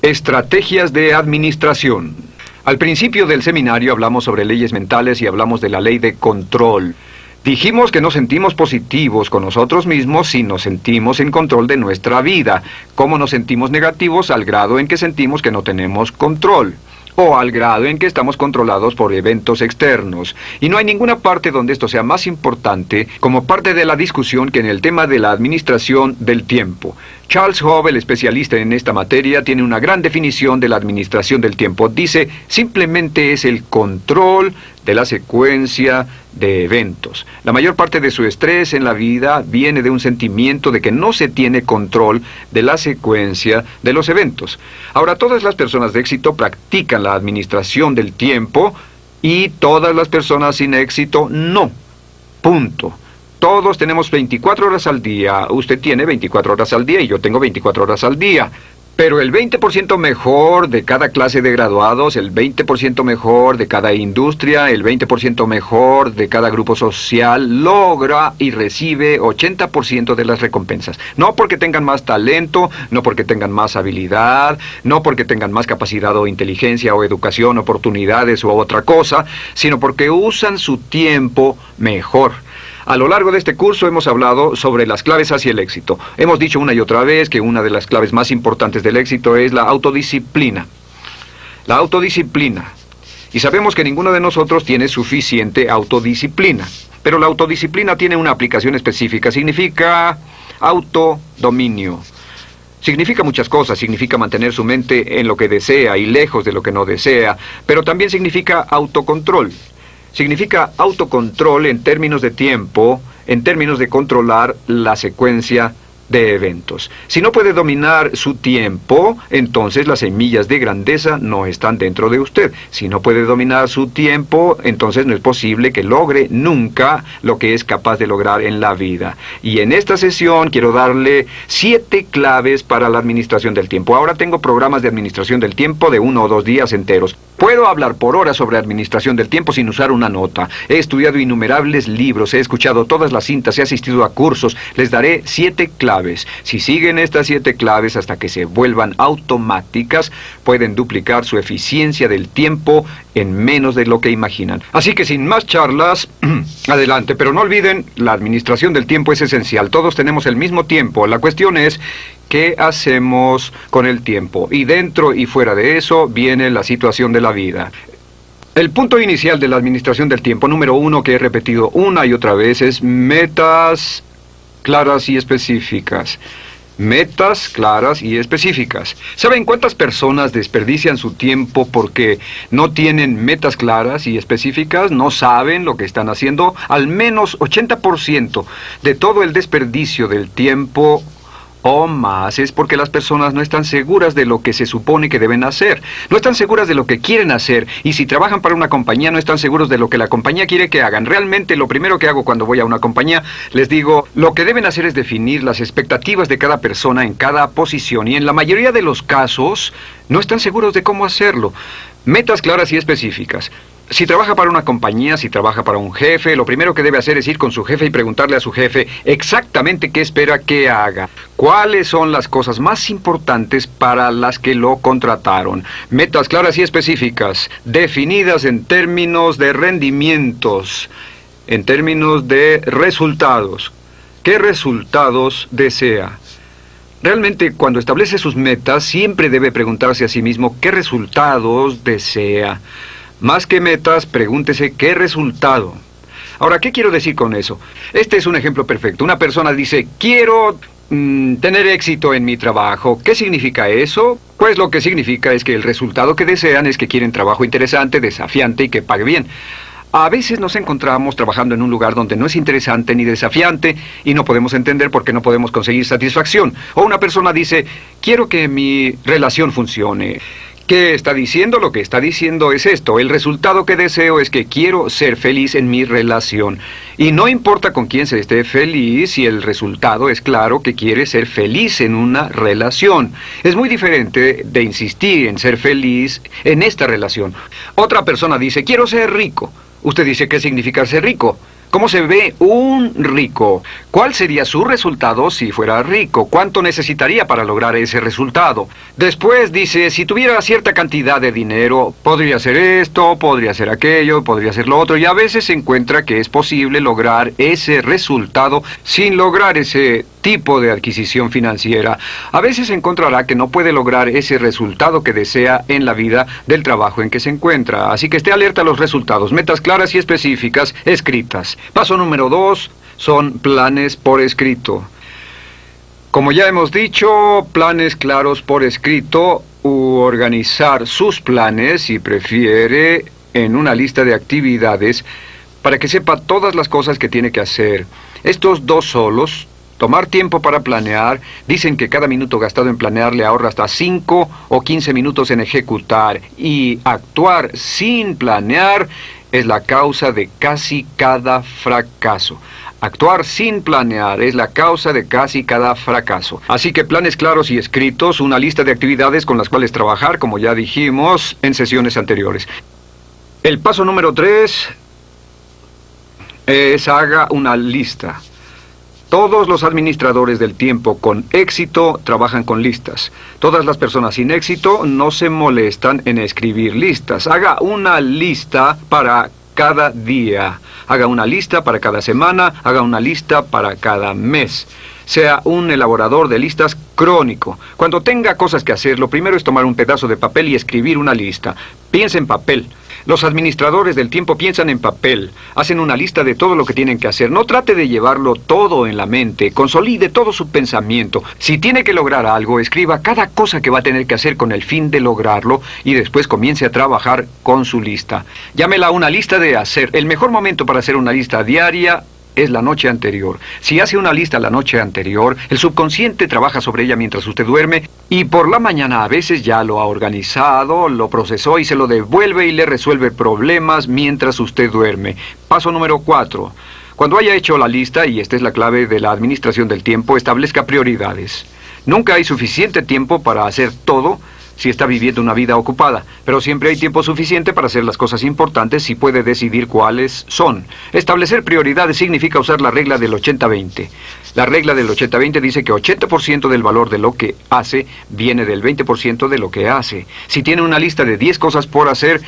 Estrategias de administración. Al principio del seminario hablamos sobre leyes mentales y hablamos de la ley de control. Dijimos que nos sentimos positivos con nosotros mismos si nos sentimos en control de nuestra vida. ¿Cómo nos sentimos negativos? Al grado en que sentimos que no tenemos control. O al grado en que estamos controlados por eventos externos. Y no hay ninguna parte donde esto sea más importante como parte de la discusión que en el tema de la administración del tiempo. Charles Hove, el especialista en esta materia, tiene una gran definición de la administración del tiempo. Dice, simplemente es el control de la secuencia de eventos. La mayor parte de su estrés en la vida viene de un sentimiento de que no se tiene control de la secuencia de los eventos. Ahora, todas las personas de éxito practican la administración del tiempo y todas las personas sin éxito no. Punto. Todos tenemos 24 horas al día. Usted tiene 24 horas al día y yo tengo 24 horas al día. Pero el 20% mejor de cada clase de graduados, el 20% mejor de cada industria, el 20% mejor de cada grupo social, logra y recibe 80% de las recompensas. No porque tengan más talento, no porque tengan más habilidad, no porque tengan más capacidad o inteligencia o educación, oportunidades u otra cosa, sino porque usan su tiempo mejor. A lo largo de este curso hemos hablado sobre las claves hacia el éxito. Hemos dicho una y otra vez que una de las claves más importantes del éxito es la autodisciplina. La autodisciplina. Y sabemos que ninguno de nosotros tiene suficiente autodisciplina. Pero la autodisciplina tiene una aplicación específica. Significa autodominio. Significa muchas cosas. Significa mantener su mente en lo que desea y lejos de lo que no desea. Pero también significa autocontrol. Significa autocontrol en términos de tiempo, en términos de controlar la secuencia de eventos. Si no puede dominar su tiempo, entonces las semillas de grandeza no están dentro de usted. Si no puede dominar su tiempo, entonces no es posible que logre nunca lo que es capaz de lograr en la vida. Y en esta sesión quiero darle 7 claves para la administración del tiempo. Ahora tengo programas de administración del tiempo de 1 o 2 días enteros. Puedo hablar por horas sobre administración del tiempo sin usar una nota. He estudiado innumerables libros, he escuchado todas las cintas, he asistido a cursos. Les daré 7 claves. Si siguen estas 7 claves hasta que se vuelvan automáticas, pueden duplicar su eficiencia del tiempo en menos de lo que imaginan. Así que sin más charlas, adelante. Pero no olviden, la administración del tiempo es esencial. Todos tenemos el mismo tiempo. La cuestión es, ¿qué hacemos con el tiempo? Y dentro y fuera de eso viene la situación de la vida. El punto inicial de la administración del tiempo, número 1, que he repetido una y otra vez, es metas claras y específicas. Metas claras y específicas. ¿Saben cuántas personas desperdician su tiempo porque no tienen metas claras y específicas? No saben lo que están haciendo. Al menos 80% de todo el desperdicio del tiempo o más es porque las personas no están seguras de lo que se supone que deben hacer. No están seguras de lo que quieren hacer. Y si trabajan para una compañía, no están seguros de lo que la compañía quiere que hagan. Realmente, lo primero que hago cuando voy a una compañía, les digo, lo que deben hacer es definir las expectativas de cada persona en cada posición. Y en la mayoría de los casos, no están seguros de cómo hacerlo. Metas claras y específicas. Si trabaja para una compañía, si trabaja para un jefe, lo primero que debe hacer es ir con su jefe y preguntarle a su jefe exactamente qué espera que haga. ¿Cuáles son las cosas más importantes para las que lo contrataron? Metas claras y específicas, definidas en términos de rendimientos, en términos de resultados. ¿Qué resultados desea? Realmente, cuando establece sus metas, siempre debe preguntarse a sí mismo qué resultados desea. Más que metas, pregúntese qué resultado. Ahora, ¿qué quiero decir con eso? Este es un ejemplo perfecto. Una persona dice, quiero tener éxito en mi trabajo. ¿Qué significa eso? Pues lo que significa es que el resultado que desean es que quieren trabajo interesante, desafiante y que pague bien. A veces nos encontramos trabajando en un lugar donde no es interesante ni desafiante y no podemos entender por qué no podemos conseguir satisfacción. O una persona dice, quiero que mi relación funcione. ¿Qué está diciendo? Lo que está diciendo es esto. El resultado que deseo es que quiero ser feliz en mi relación. Y no importa con quién se esté feliz, si el resultado es claro que quiere ser feliz en una relación. Es muy diferente de insistir en ser feliz en esta relación. Otra persona dice, quiero ser rico. Usted dice, ¿qué significa ser rico? ¿Cómo se ve un rico? ¿Cuál sería su resultado si fuera rico? ¿Cuánto necesitaría para lograr ese resultado? Después dice, si tuviera cierta cantidad de dinero, podría hacer esto, podría hacer aquello, podría hacer lo otro, y a veces se encuentra que es posible lograr ese resultado sin lograr ese tipo de adquisición financiera. A veces encontrará que no puede lograr ese resultado que desea en la vida del trabajo en que se encuentra. Así que esté alerta a los resultados, metas claras y específicas escritas. Paso número 2 son planes por escrito. Como ya hemos dicho, planes claros por escrito u organizar sus planes, si prefiere, en una lista de actividades para que sepa todas las cosas que tiene que hacer. Estos dos solos, tomar tiempo para planear, dicen que cada minuto gastado en planear le ahorra hasta 5 o 15 minutos en ejecutar, y actuar sin planear es la causa de casi cada fracaso. Actuar sin planear es la causa de casi cada fracaso. Así que planes claros y escritos, una lista de actividades con las cuales trabajar, como ya dijimos en sesiones anteriores. El paso número 3 es haga una lista. Todos los administradores del tiempo con éxito trabajan con listas. Todas las personas sin éxito no se molestan en escribir listas. Haga una lista para cada día. Haga una lista para cada semana. Haga una lista para cada mes. Sea un elaborador de listas crónico. Cuando tenga cosas que hacer, lo primero es tomar un pedazo de papel y escribir una lista. Piense en papel. Los administradores del tiempo piensan en papel, hacen una lista de todo lo que tienen que hacer. No trate de llevarlo todo en la mente, consolide todo su pensamiento. Si tiene que lograr algo, escriba cada cosa que va a tener que hacer con el fin de lograrlo y después comience a trabajar con su lista. Llámela una lista de hacer. El mejor momento para hacer una lista diaria es la noche anterior. Si hace una lista la noche anterior, el subconsciente trabaja sobre ella mientras usted duerme y por la mañana a veces ya lo ha organizado, lo procesó y se lo devuelve y le resuelve problemas mientras usted duerme. Paso número 4. Cuando haya hecho la lista, y esta es la clave de la administración del tiempo, establezca prioridades. Nunca hay suficiente tiempo para hacer todo si está viviendo una vida ocupada, pero siempre hay tiempo suficiente para hacer las cosas importantes si puede decidir cuáles son. Establecer prioridades significa usar la regla del 80-20. La regla del 80-20 dice que 80% del valor de lo que hace viene del 20% de lo que hace. Si tiene una lista de 10 cosas por hacer,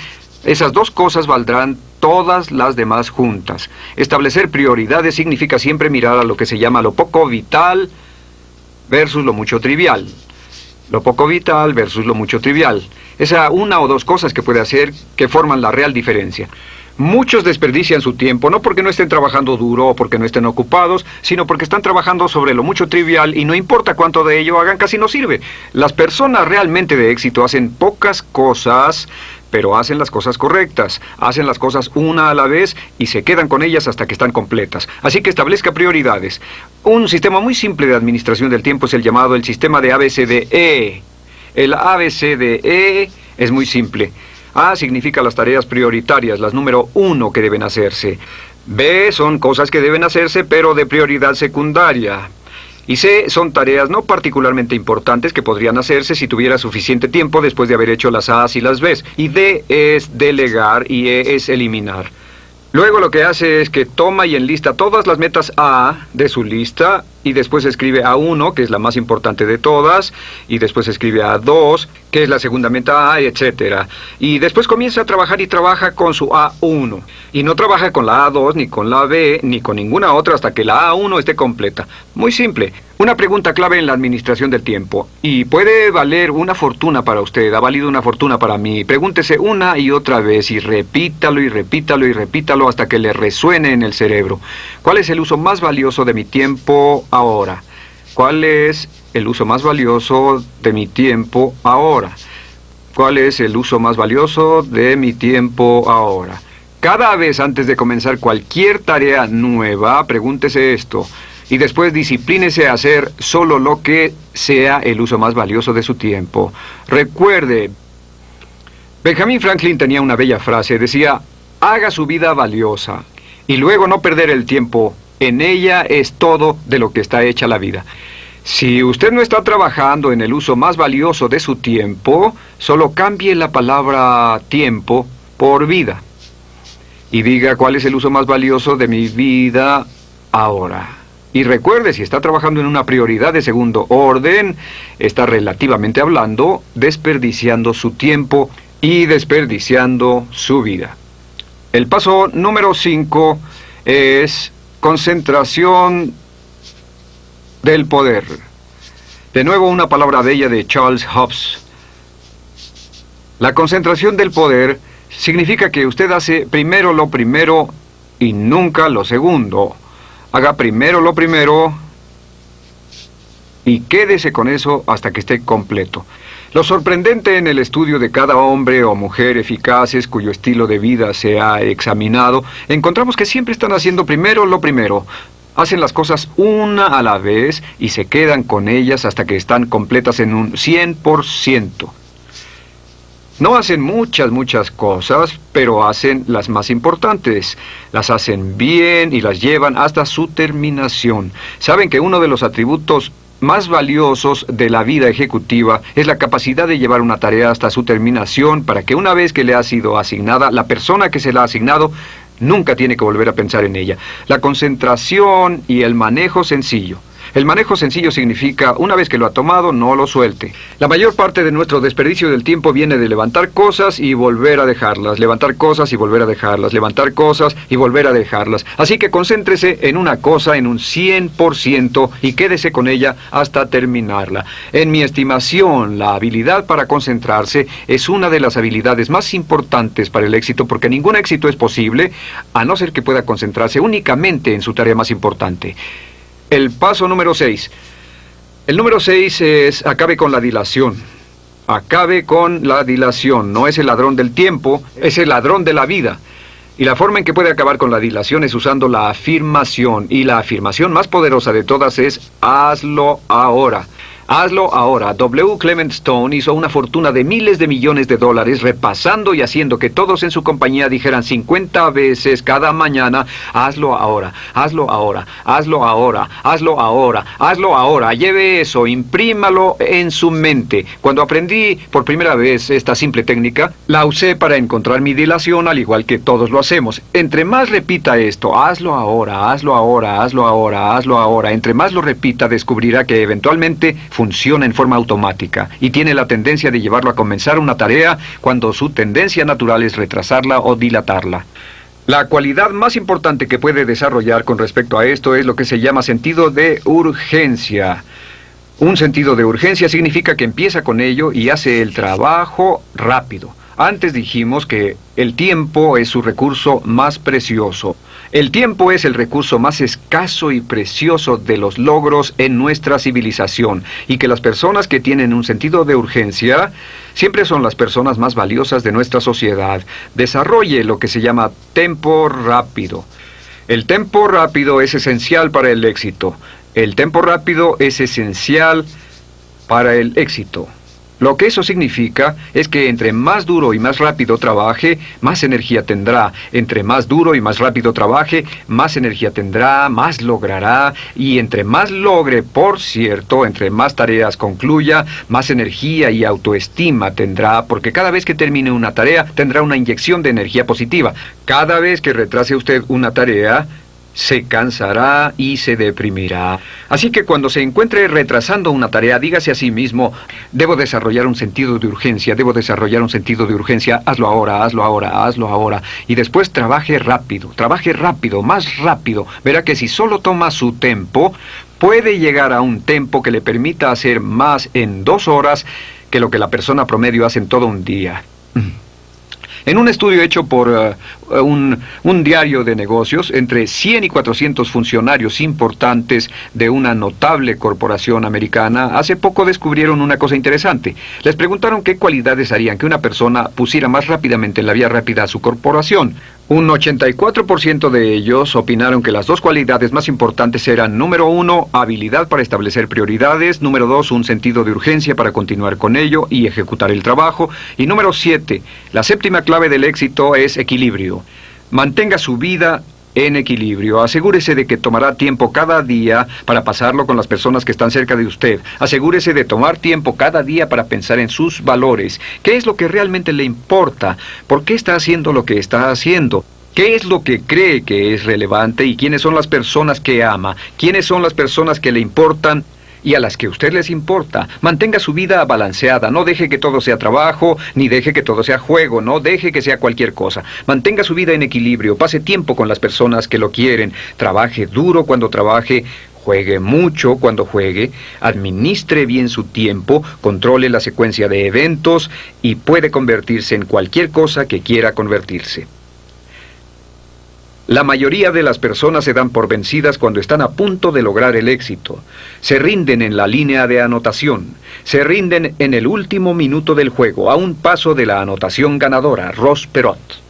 esas 2 cosas valdrán todas las demás juntas. Establecer prioridades significa siempre mirar a lo que se llama lo poco vital versus lo mucho trivial. Lo poco vital versus lo mucho trivial. Esa una o 2 cosas que puede hacer que forman la real diferencia. Muchos desperdician su tiempo, no porque no estén trabajando duro o porque no estén ocupados, sino porque están trabajando sobre lo mucho trivial y no importa cuánto de ello hagan, casi no sirve. Las personas realmente de éxito hacen pocas cosas, pero hacen las cosas correctas, hacen las cosas una a la vez y se quedan con ellas hasta que están completas. Así que establezca prioridades. Un sistema muy simple de administración del tiempo es el llamado el sistema de ABCDE. El ABCDE es muy simple. A significa las tareas prioritarias, las número 1 que deben hacerse. B son cosas que deben hacerse, pero de prioridad secundaria. Y C son tareas no particularmente importantes que podrían hacerse si tuviera suficiente tiempo después de haber hecho las A's y las B's. Y D es delegar y E es eliminar. Luego lo que hace es que toma y enlista todas las metas A de su lista y después escribe A1, que es la más importante de todas, y después escribe A2, que es la segunda meta A, etc. Y después comienza a trabajar y trabaja con su A1. Y no trabaja con la A2, ni con la B, ni con ninguna otra hasta que la A1 esté completa. Muy simple. Una pregunta clave en la administración del tiempo. Y puede valer una fortuna para usted, ha valido una fortuna para mí. Pregúntese una y otra vez y repítalo y repítalo y repítalo hasta que le resuene en el cerebro. ¿Cuál es el uso más valioso de mi tiempo ahora? ¿Cuál es el uso más valioso de mi tiempo ahora? ¿Cuál es el uso más valioso de mi tiempo ahora? Cada vez antes de comenzar cualquier tarea nueva, pregúntese esto. Y después disciplínese a hacer solo lo que sea el uso más valioso de su tiempo. Recuerde, Benjamin Franklin tenía una bella frase, decía, haga su vida valiosa y luego no perder el tiempo. En ella es todo de lo que está hecha la vida. Si usted no está trabajando en el uso más valioso de su tiempo, solo cambie la palabra tiempo por vida. y diga cuál es el uso más valioso de mi vida ahora. Y recuerde, si está trabajando en una prioridad de segundo orden, está relativamente hablando, desperdiciando su tiempo y desperdiciando su vida. El paso número 5 es concentración del poder. De nuevo una palabra bella de Charles Hobbes. La concentración del poder significa que usted hace primero lo primero y nunca lo segundo. Haga primero lo primero y quédese con eso hasta que esté completo. Lo sorprendente en el estudio de cada hombre o mujer eficaces cuyo estilo de vida se ha examinado, encontramos que siempre están haciendo primero lo primero. Hacen las cosas una a la vez y se quedan con ellas hasta que están completas en un 100%. No hacen muchas cosas, pero hacen las más importantes. Las hacen bien y las llevan hasta su terminación. Saben que uno de los atributos más valiosos de la vida ejecutiva es la capacidad de llevar una tarea hasta su terminación para que una vez que le ha sido asignada, la persona que se la ha asignado nunca tiene que volver a pensar en ella. La concentración y el manejo sencillo. El manejo sencillo significa, una vez que lo ha tomado, no lo suelte. La mayor parte de nuestro desperdicio del tiempo viene de levantar cosas y volver a dejarlas, levantar cosas y volver a dejarlas, levantar cosas y volver a dejarlas. Así que concéntrese en una cosa en un 100% y quédese con ella hasta terminarla. En mi estimación, la habilidad para concentrarse es una de las habilidades más importantes para el éxito, porque ningún éxito es posible a no ser que pueda concentrarse únicamente en su tarea más importante. El paso número 6. El número 6 es acabe con la dilación. Acabe con la dilación. No es el ladrón del tiempo, es el ladrón de la vida. Y la forma en que puede acabar con la dilación es usando la afirmación. Y la afirmación más poderosa de todas es hazlo ahora. Hazlo ahora. W. Clement Stone hizo una fortuna de miles de millones de dólares repasando y haciendo que todos en su compañía dijeran 50 veces cada mañana, hazlo ahora, hazlo ahora, hazlo ahora, hazlo ahora, hazlo ahora. Lleve eso, imprímalo en su mente. Cuando aprendí por primera vez esta simple técnica, la usé para encontrar mi dilación, al igual que todos lo hacemos. Entre más repita esto, hazlo ahora, hazlo ahora, hazlo ahora, hazlo ahora, entre más lo repita, descubrirá que eventualmente funciona en forma automática y tiene la tendencia de llevarlo a comenzar una tarea cuando su tendencia natural es retrasarla o dilatarla. La cualidad más importante que puede desarrollar con respecto a esto es lo que se llama sentido de urgencia. Un sentido de urgencia significa que empieza con ello y hace el trabajo rápido. Antes dijimos que el tiempo es su recurso más precioso. El tiempo es el recurso más escaso y precioso de los logros en nuestra civilización, y que las personas que tienen un sentido de urgencia siempre son las personas más valiosas de nuestra sociedad. Desarrolle lo que se llama tempo rápido. El tempo rápido es esencial para el éxito. El tempo rápido es esencial para el éxito. Lo que eso significa es que entre más duro y más rápido trabaje, más energía tendrá. Entre más duro y más rápido trabaje, más energía tendrá, más logrará. Y entre más logre, por cierto, entre más tareas concluya, más energía y autoestima tendrá, porque cada vez que termine una tarea, tendrá una inyección de energía positiva. Cada vez que retrase usted una tarea, se cansará y se deprimirá. Así que cuando se encuentre retrasando una tarea, dígase a sí mismo, debo desarrollar un sentido de urgencia, debo desarrollar un sentido de urgencia, hazlo ahora, hazlo ahora, hazlo ahora. Y después trabaje rápido, más rápido. Verá que si solo toma su tiempo, puede llegar a un tiempo que le permita hacer más en 2 horas que lo que la persona promedio hace en todo un día. En un estudio hecho por un diario de negocios, entre 100 y 400 funcionarios importantes de una notable corporación americana, hace poco descubrieron una cosa interesante. Les preguntaron qué cualidades harían que una persona pusiera más rápidamente en la vía rápida a su corporación. Un 84% de ellos opinaron que las 2 cualidades más importantes eran, número 1, habilidad para establecer prioridades, número 2, un sentido de urgencia para continuar con ello y ejecutar el trabajo, y número 7, la séptima clave del éxito es equilibrio. Mantenga su vida en equilibrio. Asegúrese de que tomará tiempo cada día para pasarlo con las personas que están cerca de usted. Asegúrese de tomar tiempo cada día para pensar en sus valores. ¿Qué es lo que realmente le importa? ¿Por qué está haciendo lo que está haciendo? ¿Qué es lo que cree que es relevante y quiénes son las personas que ama? ¿Quiénes son las personas que le importan y a las que usted les importa? Mantenga su vida balanceada. No deje que todo sea trabajo, ni deje que todo sea juego. No deje que sea cualquier cosa. Mantenga su vida en equilibrio. Pase tiempo con las personas que lo quieren. Trabaje duro cuando trabaje. Juegue mucho cuando juegue, administre bien su tiempo, controle la secuencia de eventos y puede convertirse en cualquier cosa que quiera convertirse. La mayoría de las personas se dan por vencidas cuando están a punto de lograr el éxito. Se rinden en la línea de anotación. Se rinden en el último minuto del juego, a un paso de la anotación ganadora. Ross Perot.